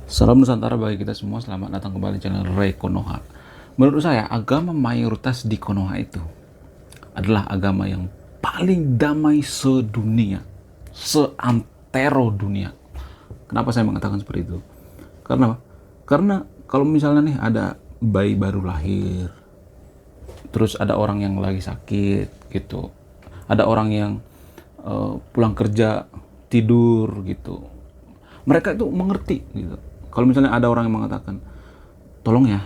Salam Nusantara bagi kita semua, selamat datang kembali di channel Ray Konoha. Menurut saya, agama mayoritas di Konoha itu adalah agama yang paling damai sedunia, seantero dunia. Kenapa saya mengatakan seperti itu? Karena apa? Karena kalau misalnya nih ada bayi baru lahir, terus ada orang yang lagi sakit gitu, ada orang yang pulang kerja tidur gitu, mereka itu mengerti gitu. Kalau misalnya ada orang yang mengatakan, tolong ya,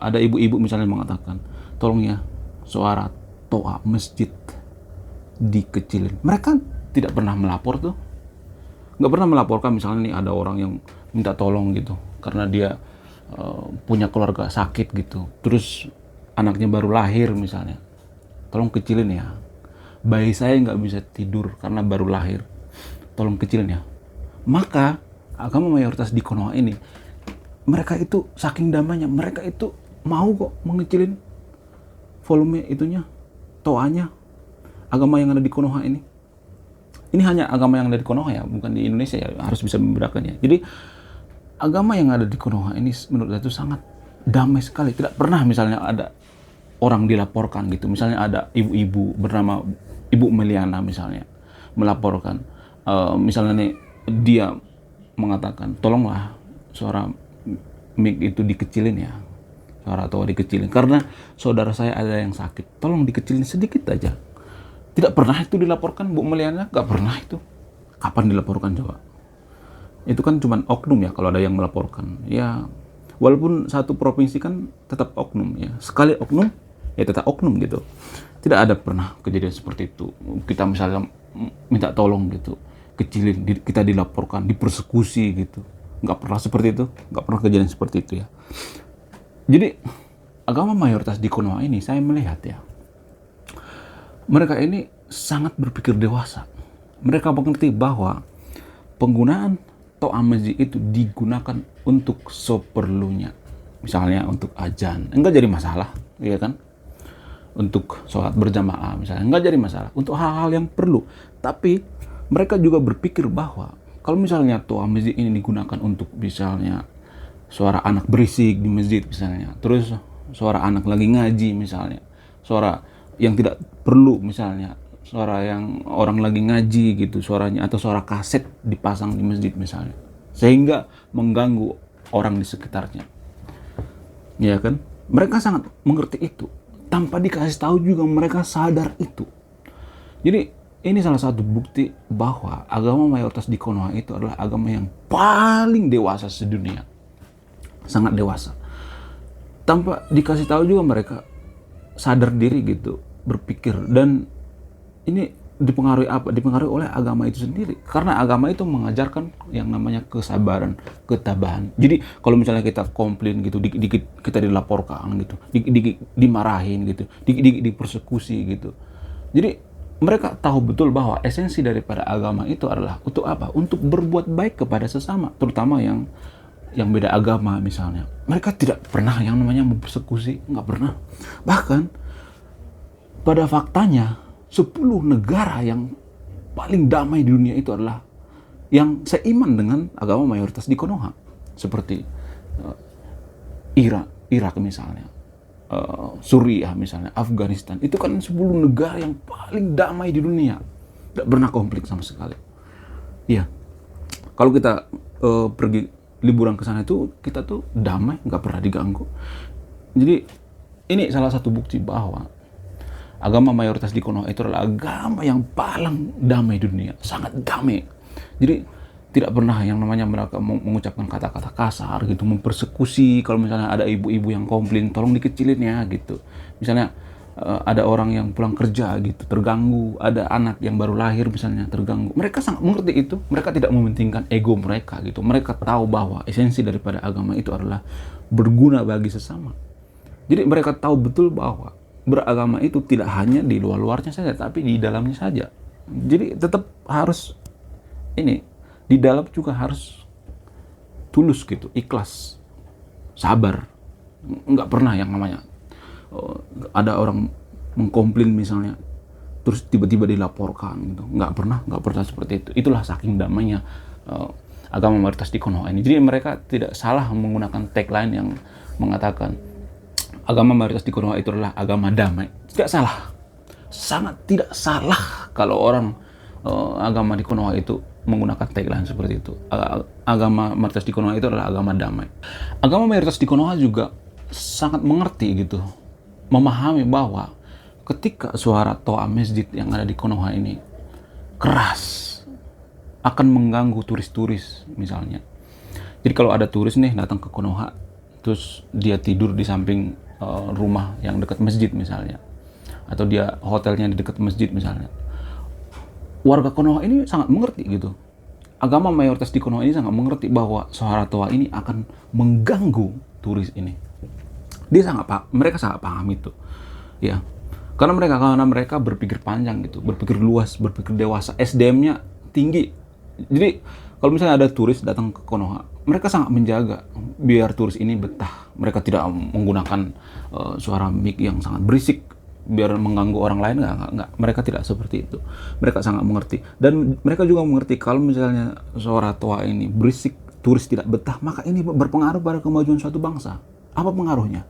ada ibu-ibu misalnya mengatakan, tolong ya, suara toa masjid dikecilin. Mereka tidak pernah melapor tuh, nggak pernah melaporkan misalnya nih ada orang yang minta tolong gitu, karena dia punya keluarga sakit gitu, terus anaknya baru lahir misalnya, tolong kecilin ya, bayi saya nggak bisa tidur karena baru lahir, tolong kecilin ya. Maka agama mayoritas di Konoha ini, mereka itu saking damainya, mereka itu mau kok mengecilin volume itunya, toanya. Agama yang ada di Konoha ini hanya agama yang ada di Konoha ya, bukan di Indonesia ya, harus bisa membedakannya. Jadi agama yang ada di Konoha ini menurut saya itu sangat damai sekali. Tidak pernah misalnya ada orang dilaporkan gitu, misalnya ada ibu-ibu bernama Ibu Meliana misalnya melaporkan, misalnya nih dia mengatakan, tolonglah suara mic itu dikecilin ya, suara toa dikecilin karena saudara saya ada yang sakit, tolong dikecilin sedikit aja. Tidak pernah itu dilaporkan Bu Meliana, nggak pernah itu. Kapan dilaporkan coba? Itu kan cuma oknum ya kalau ada yang melaporkan ya, walaupun satu provinsi kan tetap oknum ya, sekali oknum ya tetap oknum gitu. Tidak ada pernah kejadian seperti itu, kita misalnya minta tolong gitu, kecilin, kita dilaporkan, dipersekusi gitu. Nggak pernah seperti itu, nggak pernah kejadian seperti itu ya. Jadi agama mayoritas di Konoha ini saya melihat ya, mereka ini sangat berpikir dewasa. Mereka mengerti bahwa penggunaan toa masjid itu digunakan untuk seperlunya. Misalnya untuk ajan, enggak jadi masalah, ya kan? Untuk sholat berjamaah misalnya, enggak jadi masalah. Untuk hal-hal yang perlu. Tapi mereka juga berpikir bahwa kalau misalnya toa masjid ini digunakan untuk misalnya suara anak berisik di masjid misalnya, terus suara anak lagi ngaji misalnya, suara yang tidak perlu misalnya, suara yang orang lagi ngaji gitu suaranya, atau suara kaset dipasang di masjid misalnya, sehingga mengganggu orang di sekitarnya, ya kan? Mereka sangat mengerti itu, tanpa dikasih tahu juga mereka sadar itu. Jadi ini salah satu bukti bahwa agama mayoritas di Konoha itu adalah agama yang paling dewasa sedunia, sangat dewasa. Tanpa dikasih tahu juga mereka sadar diri gitu, berpikir. Dan ini dipengaruhi apa? Dipengaruhi oleh agama itu sendiri, karena agama itu mengajarkan yang namanya kesabaran, ketabahan. Jadi kalau misalnya kita komplain gitu, dikit-dikit kita dilaporkan gitu, dikit-dikit dimarahin gitu, dikit-dikit dipersekusi gitu. Jadi mereka tahu betul bahwa esensi daripada agama itu adalah untuk apa? Untuk berbuat baik kepada sesama, terutama yang beda agama misalnya. Mereka tidak pernah yang namanya mempersekusi, nggak pernah. Bahkan pada faktanya 10 negara yang paling damai di dunia itu adalah yang seiman dengan agama mayoritas di Konoha, seperti Irak misalnya, Suriah misalnya, Afghanistan. Itu kan 10 negara yang paling damai di dunia, tidak pernah konflik sama sekali. Iya, kalau kita pergi liburan ke sana itu kita tuh damai, nggak pernah diganggu. Jadi ini salah satu bukti bahwa agama mayoritas di Konoha itu adalah agama yang paling damai di dunia, sangat damai. Jadi tidak pernah yang namanya mereka mengucapkan kata-kata kasar gitu, mempersekusi. Kalau misalnya ada ibu-ibu yang komplain, tolong dikecilin ya gitu. Misalnya ada orang yang pulang kerja gitu terganggu, ada anak yang baru lahir misalnya terganggu, mereka sangat mengerti itu. Mereka tidak mementingkan ego mereka gitu. Mereka tahu bahwa esensi daripada agama itu adalah berguna bagi sesama. Jadi mereka tahu betul bahwa beragama itu tidak hanya di luar-luarnya saja, tapi di dalamnya saja. Jadi tetap harus ini, di dalam juga harus tulus gitu, ikhlas, sabar. Nggak pernah yang namanya ada orang mengkomplain misalnya terus tiba-tiba dilaporkan gitu, nggak pernah seperti itu. Itulah saking damainya agama mayoritas di Konoha ini. Jadi mereka tidak salah menggunakan tagline yang mengatakan agama mayoritas di Konoha itu adalah agama damai. Tidak salah, sangat tidak salah kalau orang agama di Konoha itu menggunakan tagline seperti itu. Agama mayoritas di Konoha itu adalah agama damai. Agama mayoritas di Konoha juga sangat mengerti gitu, memahami bahwa ketika suara toa masjid yang ada di Konoha ini keras, akan mengganggu turis-turis misalnya. Jadi kalau ada turis nih datang ke Konoha, terus dia tidur di samping rumah yang dekat masjid misalnya, atau dia hotelnya di dekat masjid misalnya, warga Konoha ini sangat mengerti gitu. Agama mayoritas di Konoha ini sangat mengerti bahwa suara toa ini akan mengganggu turis ini. Mereka sangat paham itu, ya. Karena mereka berpikir panjang gitu, berpikir luas, berpikir dewasa, SDM-nya tinggi. Jadi kalau misalnya ada turis datang ke Konoha, mereka sangat menjaga biar turis ini betah. Mereka tidak menggunakan suara mic yang sangat berisik biar mengganggu orang lain. Enggak. Mereka tidak seperti itu. Mereka sangat mengerti. Dan mereka juga mengerti kalau misalnya suara toa ini berisik, turis tidak betah, maka ini berpengaruh pada kemajuan suatu bangsa. Apa pengaruhnya?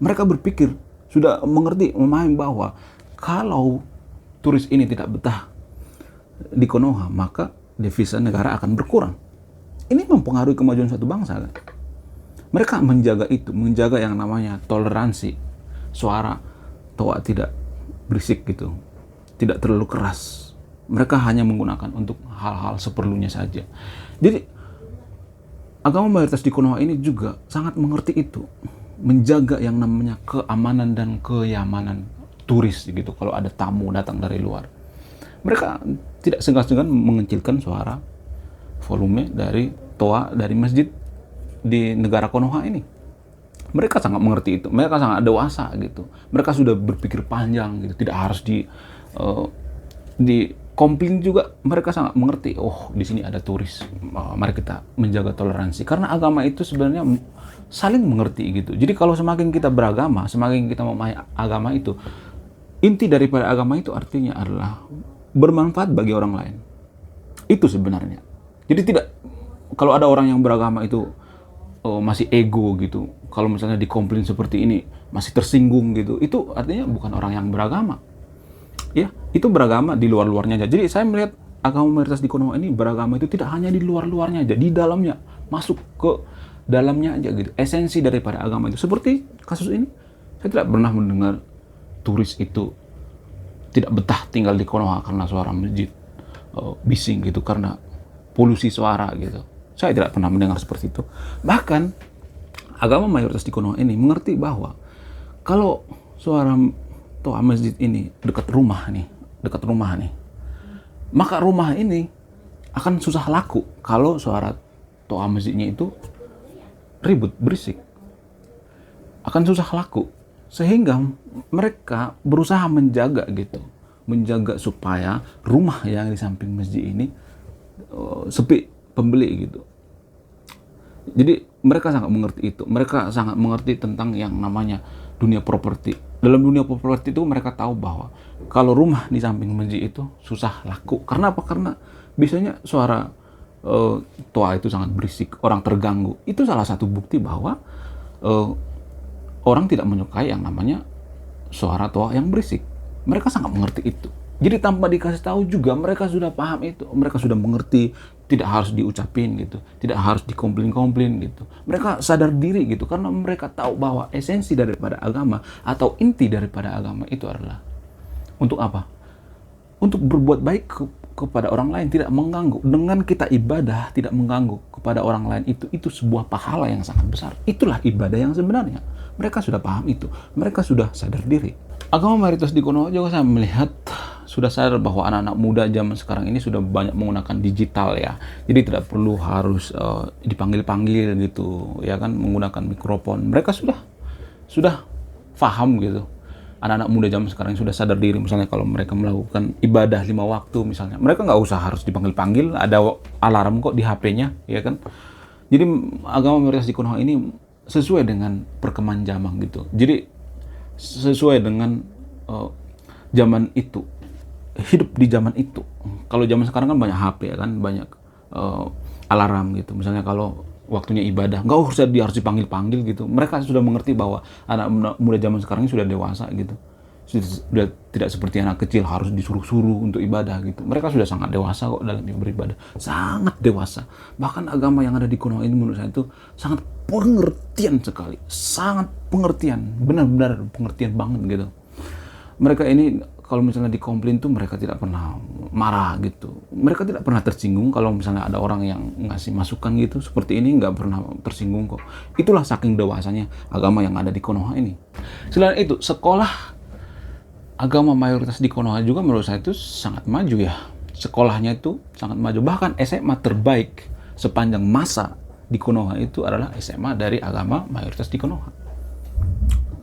Mereka berpikir, sudah mengerti, memahami bahwa kalau turis ini tidak betah di Konoha, maka devisa negara akan berkurang. Ini mempengaruhi kemajuan suatu bangsa kan? Mereka menjaga itu, menjaga yang namanya toleransi. Suara toa tidak berisik gitu, tidak terlalu keras. Mereka hanya menggunakan untuk hal-hal seperlunya saja. Jadi agama mayoritas di Konoha ini juga sangat mengerti itu, menjaga yang namanya keamanan dan kenyamanan turis gitu. Kalau ada tamu datang dari luar, mereka tidak segan-segan mengecilkan suara volume dari toa dari masjid di negara Konoha ini. Mereka sangat mengerti itu. Mereka sangat dewasa gitu. Mereka sudah berpikir panjang gitu. Tidak harus di komplain juga. Mereka sangat mengerti. Oh, di sini ada turis. Mari kita menjaga toleransi. Karena agama itu sebenarnya saling mengerti gitu. Jadi kalau semakin kita beragama, semakin kita memahami agama itu, inti daripada agama itu artinya adalah bermanfaat bagi orang lain. Itu sebenarnya. Jadi tidak, kalau ada orang yang beragama itu masih ego gitu, kalau misalnya dikomplain seperti ini masih tersinggung gitu, itu artinya bukan orang yang beragama. Ya, itu beragama di luar-luarnya aja. Jadi saya melihat agama mayoritas di Konoha ini beragama itu tidak hanya di luar-luarnya aja, di dalamnya, masuk ke dalamnya aja gitu. Esensi daripada agama itu. Seperti kasus ini, saya tidak pernah mendengar turis itu tidak betah tinggal di Konoha karena suara masjid bising gitu, karena polusi suara gitu. Saya tidak pernah mendengar seperti itu. Bahkan agama mayoritas di Konoha ini mengerti bahwa kalau suara toa masjid ini dekat rumah nih, maka rumah ini akan susah laku kalau suara toa masjidnya itu ribut, berisik. Akan susah laku. Sehingga mereka berusaha menjaga gitu, menjaga supaya rumah yang di samping masjid ini sepi pembeli gitu. Jadi mereka sangat mengerti itu. Mereka sangat mengerti tentang yang namanya dunia properti. Dalam dunia properti itu mereka tahu bahwa kalau rumah di samping masjid itu susah laku. Karena apa? Karena biasanya suara toa itu sangat berisik, orang terganggu. Itu salah satu bukti bahwa orang tidak menyukai yang namanya suara toa yang berisik. Mereka sangat mengerti itu. Jadi tanpa dikasih tahu juga mereka sudah paham itu. Mereka sudah mengerti, tidak harus diucapin gitu, tidak harus dikomplain gitu. Mereka sadar diri gitu karena mereka tahu bahwa esensi daripada agama atau inti daripada agama itu adalah untuk apa? Untuk berbuat baik kepada orang lain, tidak mengganggu. Dengan kita ibadah tidak mengganggu kepada orang lain, itu sebuah pahala yang sangat besar. Itulah ibadah yang sebenarnya. Mereka sudah paham itu. Mereka sudah sadar diri. Agama mayoritas di Konoha juga saya melihat sudah sadar bahwa anak-anak muda zaman sekarang ini sudah banyak menggunakan digital ya. Jadi tidak perlu harus dipanggil-panggil gitu ya kan, menggunakan mikrofon. Mereka sudah paham gitu. Anak-anak muda zaman sekarang sudah sadar diri, misalnya kalau mereka melakukan ibadah 5 waktu misalnya, mereka nggak usah harus dipanggil-panggil, ada alarm kok di HP-nya ya kan. Jadi agama mayoritas di Konoha ini sesuai dengan perkembangan zaman gitu. Jadi sesuai dengan zaman itu, hidup di zaman itu. Kalau zaman sekarang kan banyak HP ya kan, banyak alarm gitu. Misalnya kalau waktunya ibadah, nggak usah dia harus dipanggil-panggil gitu. Mereka sudah mengerti bahwa anak muda zaman sekarang ini sudah dewasa gitu. Sudah tidak seperti anak kecil harus disuruh-suruh untuk ibadah gitu. Mereka sudah sangat dewasa kok dalam beribadah. Sangat dewasa. Bahkan agama yang ada di Konoha ini menurut saya itu sangat pengertian sekali. Sangat pengertian. Benar-benar pengertian banget gitu. Mereka ini kalau misalnya dikomplain tuh mereka tidak pernah marah gitu. Mereka tidak pernah tersinggung kalau misalnya ada orang yang ngasih masukan gitu. Seperti ini nggak pernah tersinggung kok. Itulah saking dewasanya agama yang ada di Konoha ini. Selain itu, sekolah agama mayoritas di Konoha juga menurut saya itu sangat maju ya. Sekolahnya itu sangat maju. Bahkan SMA terbaik sepanjang masa di Konoha itu adalah SMA dari agama mayoritas di Konoha.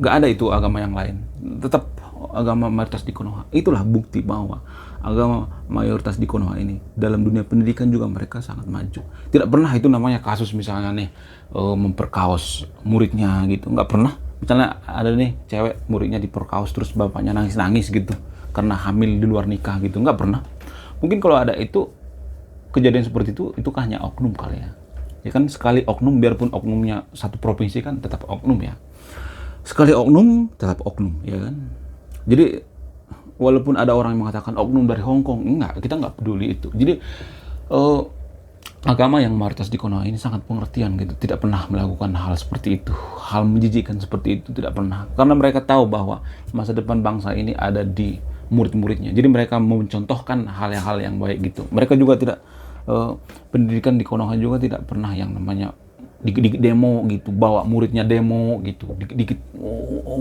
Gak ada itu agama yang lain. Tetap agama mayoritas di Konoha. Itulah bukti bahwa agama mayoritas di Konoha ini dalam dunia pendidikan juga mereka sangat maju. Tidak pernah itu namanya kasus misalnya nih memperkaos muridnya gitu. Nggak pernah. Misalnya ada nih cewek muridnya diperkaos terus bapaknya nangis-nangis gitu karena hamil di luar nikah gitu. Nggak pernah. Mungkin kalau ada itu kejadian seperti itu kan hanya oknum kali ya. Ya kan sekali oknum, biarpun oknumnya satu provinsi kan tetap oknum ya. Sekali oknum tetap oknum ya kan. Jadi walaupun ada orang yang mengatakan oknum dari Hong Kong, enggak, kita nggak peduli itu. Jadi agama yang mayoritas di Konoha ini sangat pengertian gitu, tidak pernah melakukan hal seperti itu, hal menjijikan seperti itu tidak pernah. Karena mereka tahu bahwa masa depan bangsa ini ada di murid-muridnya. Jadi mereka mencontohkan hal-hal yang baik gitu. Mereka juga tidak pendidikan di Konoha juga tidak pernah yang namanya dikit-dikit demo gitu, bawa muridnya demo gitu, dikit-dikit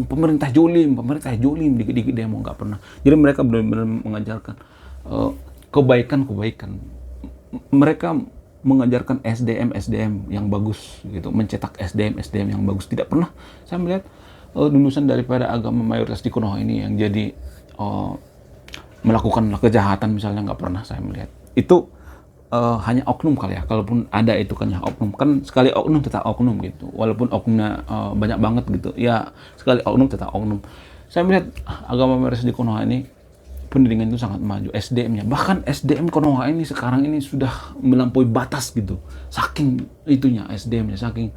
pemerintah jolim, dikit-dikit demo, nggak pernah. Jadi mereka benar-benar mengajarkan kebaikan. Mereka mengajarkan SDM yang bagus gitu, mencetak SDM yang bagus. Tidak pernah saya melihat lulusan daripada agama mayoritas di Konoha ini yang jadi melakukan kejahatan misalnya, nggak pernah saya melihat. Itu hanya oknum kali ya, kalaupun ada itu kan ya oknum, kan sekali oknum tetap oknum gitu, walaupun oknumnya banyak banget gitu ya, sekali oknum tetap oknum. Saya melihat agama mayoritas di Konoha ini pendidikan itu sangat maju, SDM-nya, bahkan SDM Konoha ini sekarang ini sudah melampaui batas gitu, saking itunya SDM-nya, saking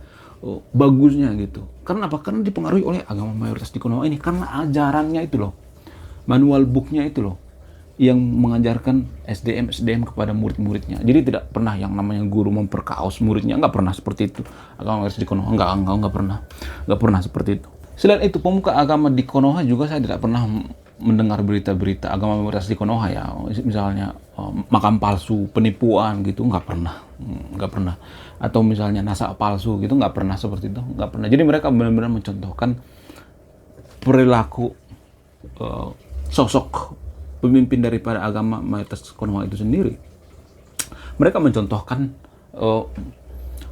bagusnya gitu. Karena apa? Karena dipengaruhi oleh agama mayoritas di Konoha ini, karena ajarannya itu loh, manual book-nya itu loh yang mengajarkan SDM kepada murid-muridnya. Jadi tidak pernah yang namanya guru memperkaos muridnya, nggak pernah seperti itu. Agama mayoritas di Konoha nggak pernah seperti itu. Selain itu, pemuka agama di Konoha juga saya tidak pernah mendengar berita-berita agama mayoritas di Konoha ya, misalnya makam palsu, penipuan gitu, nggak pernah. Atau misalnya nasak palsu gitu, nggak pernah seperti itu, nggak pernah. Jadi mereka benar-benar mencontohkan perilaku sosok pemimpin daripada agama mayoritas Konoha itu sendiri. Mereka mencontohkan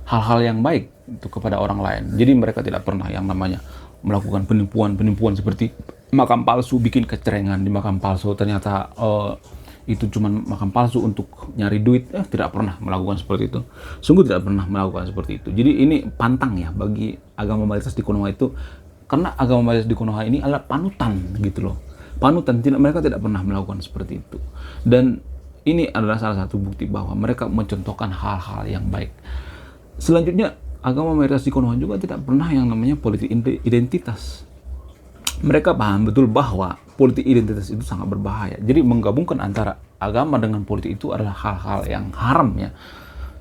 hal-hal yang baik itu kepada orang lain. Jadi mereka tidak pernah yang namanya melakukan penipuan seperti makam palsu, bikin kecerengan di makam palsu, ternyata itu cuma makam palsu untuk nyari duit. Tidak pernah melakukan seperti itu. Sungguh tidak pernah melakukan seperti itu. Jadi ini pantang ya bagi agama mayoritas di Konoha itu, karena agama mayoritas di Konoha ini adalah panutan gitu loh. Panutan, mereka tidak pernah melakukan seperti itu. Dan ini adalah salah satu bukti bahwa mereka mencontohkan hal-hal yang baik. Selanjutnya, agama mayoritas di Konoha juga tidak pernah yang namanya politik identitas. Mereka paham betul bahwa politik identitas itu sangat berbahaya. Jadi menggabungkan antara agama dengan politik itu adalah hal-hal yang haram ya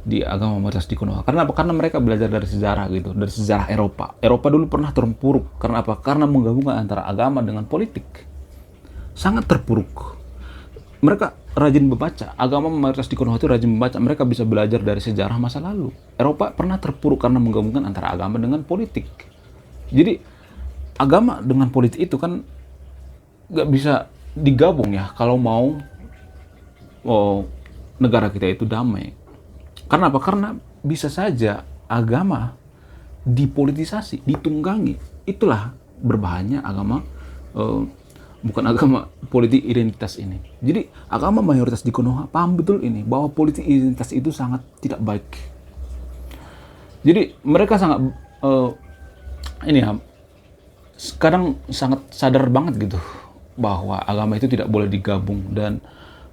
di agama mayoritas di Konoha. Karena apa? Karena mereka belajar dari sejarah gitu, dari sejarah Eropa. Eropa dulu pernah terpuruk. Karena apa? Karena menggabungkan antara agama dengan politik. Sangat terpuruk. Mereka rajin membaca. Agama mayoritas di Konoha itu rajin membaca. Mereka bisa belajar dari sejarah masa lalu. Eropa pernah terpuruk karena menggabungkan antara agama dengan politik. Jadi agama dengan politik itu kan nggak bisa digabung ya kalau mau negara kita itu damai. Karena apa? Karena bisa saja agama dipolitisasi, ditunggangi. Itulah berbahayanya agama bukan agama politik identitas ini. Jadi agama mayoritas di Konoha paham betul ini, bahwa politik identitas itu sangat tidak baik. Jadi mereka sangat ini ya, kadang sangat sadar banget gitu bahwa agama itu tidak boleh digabung, dan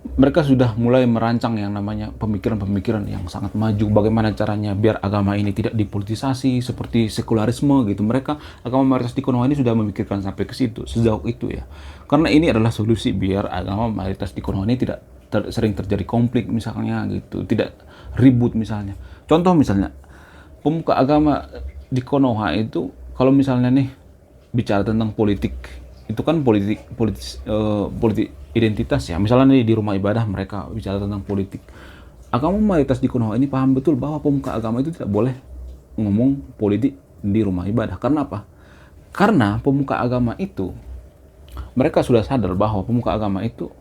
mereka sudah mulai merancang yang namanya pemikiran-pemikiran yang sangat maju, bagaimana caranya biar agama ini tidak dipolitisasi seperti sekularisme gitu. Mereka, agama mayoritas di Konoha ini sudah memikirkan sampai ke situ, sejauh itu ya. Karena ini adalah solusi biar agama mayoritas di Konoha ini tidak sering terjadi konflik misalnya gitu, tidak ribut misalnya. Contoh misalnya, pemuka agama di Konoha itu kalau misalnya nih bicara tentang politik, itu kan politik identitas ya. Misalnya nih di rumah ibadah mereka bicara tentang politik. Agama mayoritas di Konoha ini paham betul bahwa pemuka agama itu tidak boleh ngomong politik di rumah ibadah. Karena apa? Karena pemuka agama itu, mereka sudah sadar bahwa pemuka agama itu,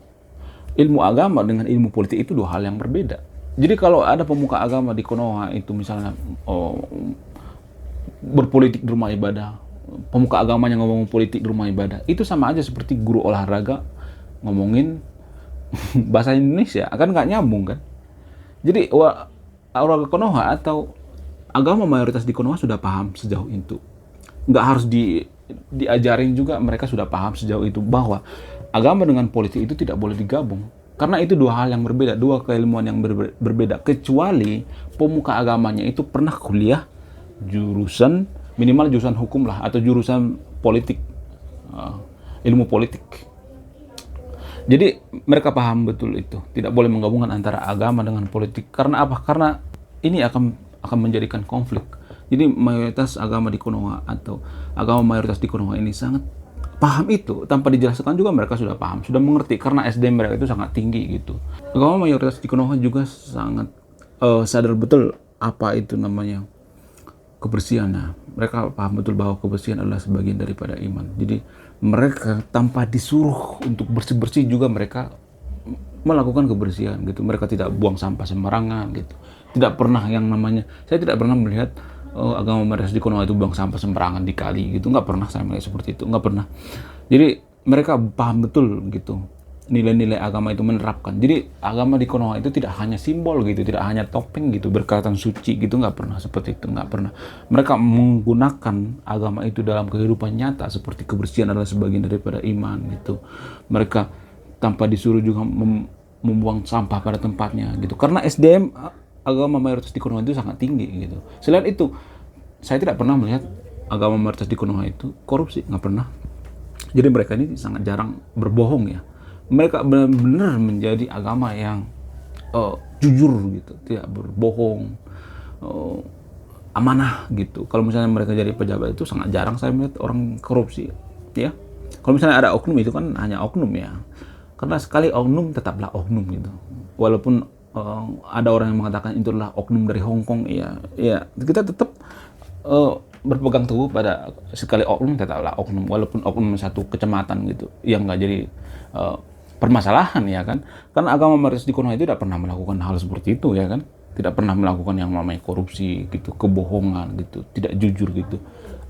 ilmu agama dengan ilmu politik itu dua hal yang berbeda. Jadi kalau ada pemuka agama di Konoha itu misalnya berpolitik di rumah ibadah, pemuka agamanya ngomong politik di rumah ibadah, itu sama aja seperti guru olahraga ngomongin bahasa Indonesia, akan nggak nyambung kan. Jadi warga Konoha atau agama mayoritas di Konoha sudah paham sejauh itu. Nggak harus diajarin juga, mereka sudah paham sejauh itu bahwa agama dengan politik itu tidak boleh digabung. Karena itu dua hal yang berbeda, dua keilmuan yang berbeda. Kecuali pemuka agamanya itu pernah kuliah jurusan, minimal jurusan hukum lah, atau jurusan politik, ilmu politik. Jadi mereka paham betul itu, tidak boleh menggabungkan antara agama dengan politik. Karena apa? Karena ini akan menjadikan konflik. Jadi mayoritas agama di Konoha atau agama mayoritas di Konoha ini sangat paham itu, tanpa dijelaskan juga mereka sudah paham, sudah mengerti, karena SDM mereka itu sangat tinggi gitu. Agama mayoritas di Konoha juga sangat sadar betul apa itu namanya kebersihan. Nah, mereka paham betul bahwa kebersihan adalah sebagian daripada iman. Jadi mereka tanpa disuruh untuk bersih-bersih juga mereka melakukan kebersihan gitu. Mereka tidak buang sampah sembarangan gitu. Tidak pernah yang namanya, saya tidak pernah melihat agama mayoritas di Konoha itu buang sampah sembarangan di kali gitu. Nggak pernah saya melihat seperti itu, nggak pernah. Jadi mereka paham betul gitu, nilai-nilai agama itu menerapkan. Jadi agama di Konoha itu tidak hanya simbol gitu, tidak hanya topeng gitu, berkatan suci gitu, nggak pernah seperti itu, nggak pernah. Mereka menggunakan agama itu dalam kehidupan nyata, seperti kebersihan adalah sebagian daripada iman gitu. Mereka tanpa disuruh juga membuang sampah pada tempatnya gitu. Karena SDM agama mayoritas di Konoha itu sangat tinggi gitu. Selain itu, saya tidak pernah melihat agama mayoritas di Konoha itu korupsi, nggak pernah. Jadi mereka ini sangat jarang berbohong ya. Mereka benar-benar menjadi agama yang jujur gitu, tidak berbohong, amanah gitu. Kalau misalnya mereka jadi pejabat itu sangat jarang saya melihat orang korupsi ya. Kalau misalnya ada oknum itu kan hanya oknum ya, karena sekali oknum tetaplah oknum gitu. Walaupun ada orang yang mengatakan itu adalah oknum dari Hong Kong, ya kita tetap berpegang teguh pada sekali oknum tetaplah oknum, walaupun oknum satu kecamatan gitu yang nggak jadi permasalahan ya kan. Karena agama mayoritas di Konoha itu tidak pernah melakukan hal seperti itu ya kan, tidak pernah melakukan yang namanya korupsi gitu, kebohongan gitu, tidak jujur gitu.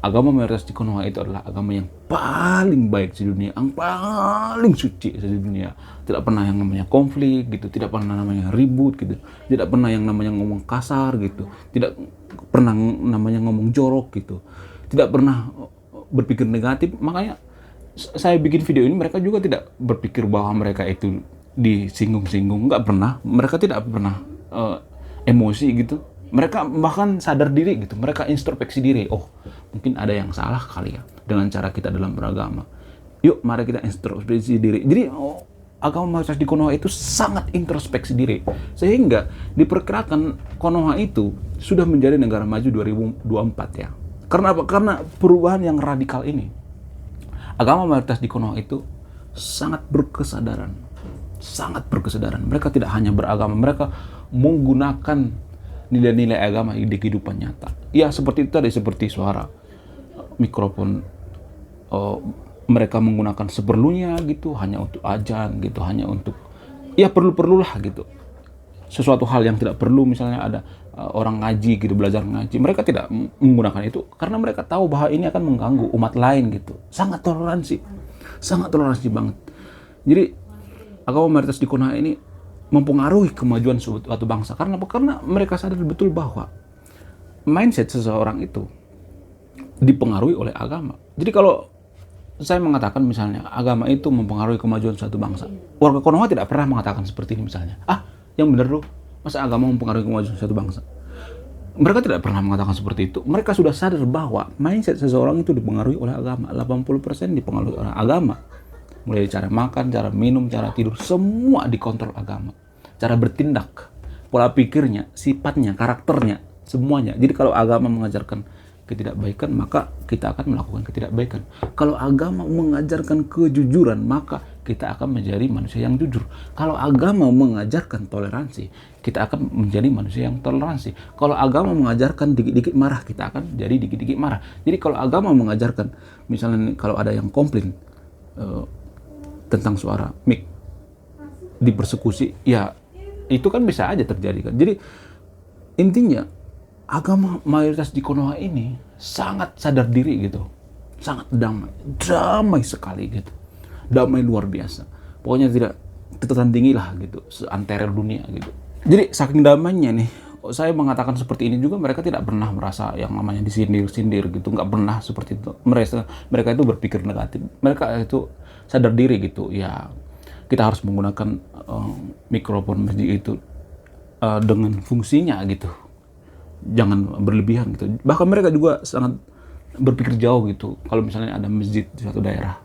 Agama mayoritas di Konoha itu adalah agama yang paling baik di dunia, yang paling suci di dunia. Tidak pernah yang namanya konflik gitu, tidak pernah namanya ribut gitu, tidak pernah yang namanya ngomong kasar gitu, tidak pernah namanya ngomong jorok gitu, tidak pernah berpikir negatif. Makanya saya bikin video ini, mereka juga tidak berpikir bahwa mereka itu disinggung-singgung, nggak pernah. Mereka tidak pernah emosi gitu. Mereka bahkan sadar diri gitu, mereka introspeksi diri. Oh, mungkin ada yang salah kali ya dengan cara kita dalam beragama. Yuk, mari kita introspeksi diri. Jadi agama mayoritas di Konoha itu sangat introspeksi diri, sehingga diperkirakan Konoha itu sudah menjadi negara maju 2024 ya. Karena apa? Karena perubahan yang radikal ini. Agama mayoritas di Konoha itu sangat berkesadaran, sangat berkesadaran. Mereka tidak hanya beragama, mereka menggunakan nilai-nilai agama di kehidupan nyata. Ya seperti itu tadi, seperti suara mikrofon, mereka menggunakan seperlunya gitu, hanya untuk ajan gitu, hanya untuk ya perlu-perlulah gitu. Sesuatu hal yang tidak perlu, misalnya ada orang ngaji gitu, belajar ngaji, mereka tidak menggunakan itu karena mereka tahu bahwa ini akan mengganggu umat lain gitu. Sangat toleransi banget. Jadi agama mayoritas di Konoha ini mempengaruhi kemajuan suatu bangsa. Karena apa? Karena mereka sadar betul bahwa mindset seseorang itu dipengaruhi oleh agama. Jadi kalau saya mengatakan misalnya agama itu mempengaruhi kemajuan suatu bangsa. Warga Konoha tidak pernah mengatakan seperti ini misalnya. Yang benar loh, masa agama mempengaruhi kemajuan suatu bangsa? Mereka tidak pernah mengatakan seperti itu. Mereka sudah sadar bahwa mindset seseorang itu dipengaruhi oleh agama. 80% dipengaruhi oleh agama. Mulai cara makan, cara minum, cara tidur, semua dikontrol agama. Cara bertindak, pola pikirnya, sifatnya, karakternya, semuanya. Jadi kalau agama mengajarkan ketidakbaikan, maka kita akan melakukan ketidakbaikan. Kalau agama mengajarkan kejujuran, maka kita akan menjadi manusia yang jujur. Kalau agama mengajarkan toleransi, kita akan menjadi manusia yang toleransi. Kalau agama mengajarkan dikit-dikit marah, kita akan jadi dikit-dikit marah. Jadi kalau agama mengajarkan, misalnya kalau ada yang komplain tentang suara mic dipersekusi, ya itu kan bisa aja terjadi kan. Jadi intinya agama mayoritas di Konoha ini sangat sadar diri gitu, sangat damai sekali gitu, damai luar biasa. Pokoknya tidak tertandingi lah gitu, seantero dunia gitu. Jadi saking damainya nih, saya mengatakan seperti ini juga mereka tidak pernah merasa yang namanya disindir-sindir gitu, nggak pernah seperti itu. Mereka itu berpikir negatif, mereka itu sadar diri gitu. Ya kita harus menggunakan mikrofon masjid itu dengan fungsinya gitu. Jangan berlebihan gitu. Bahkan mereka juga sangat berpikir jauh gitu. Kalau misalnya ada masjid di suatu daerah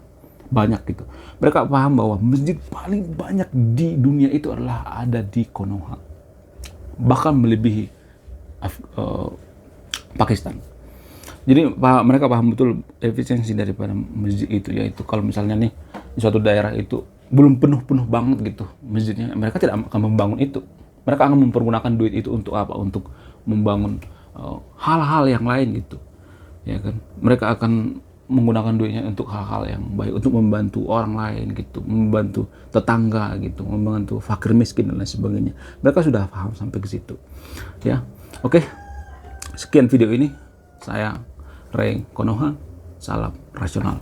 banyak gitu, mereka paham bahwa masjid paling banyak di dunia itu adalah ada di Konoha, bahkan melebihi Pakistan. Jadi mereka paham betul efisiensi daripada masjid itu, yaitu kalau misalnya nih di suatu daerah itu belum penuh banget gitu masjidnya, mereka tidak akan membangun itu. Mereka akan mempergunakan duit itu untuk apa? Untuk membangun hal-hal yang lain gitu, ya kan? Mereka akan menggunakan duitnya untuk hal-hal yang baik, untuk membantu orang lain gitu, membantu tetangga gitu, membantu fakir miskin dan lain sebagainya. Mereka sudah paham sampai ke situ, ya. Oke, sekian video ini. Saya Ray Konoha, salam rasional.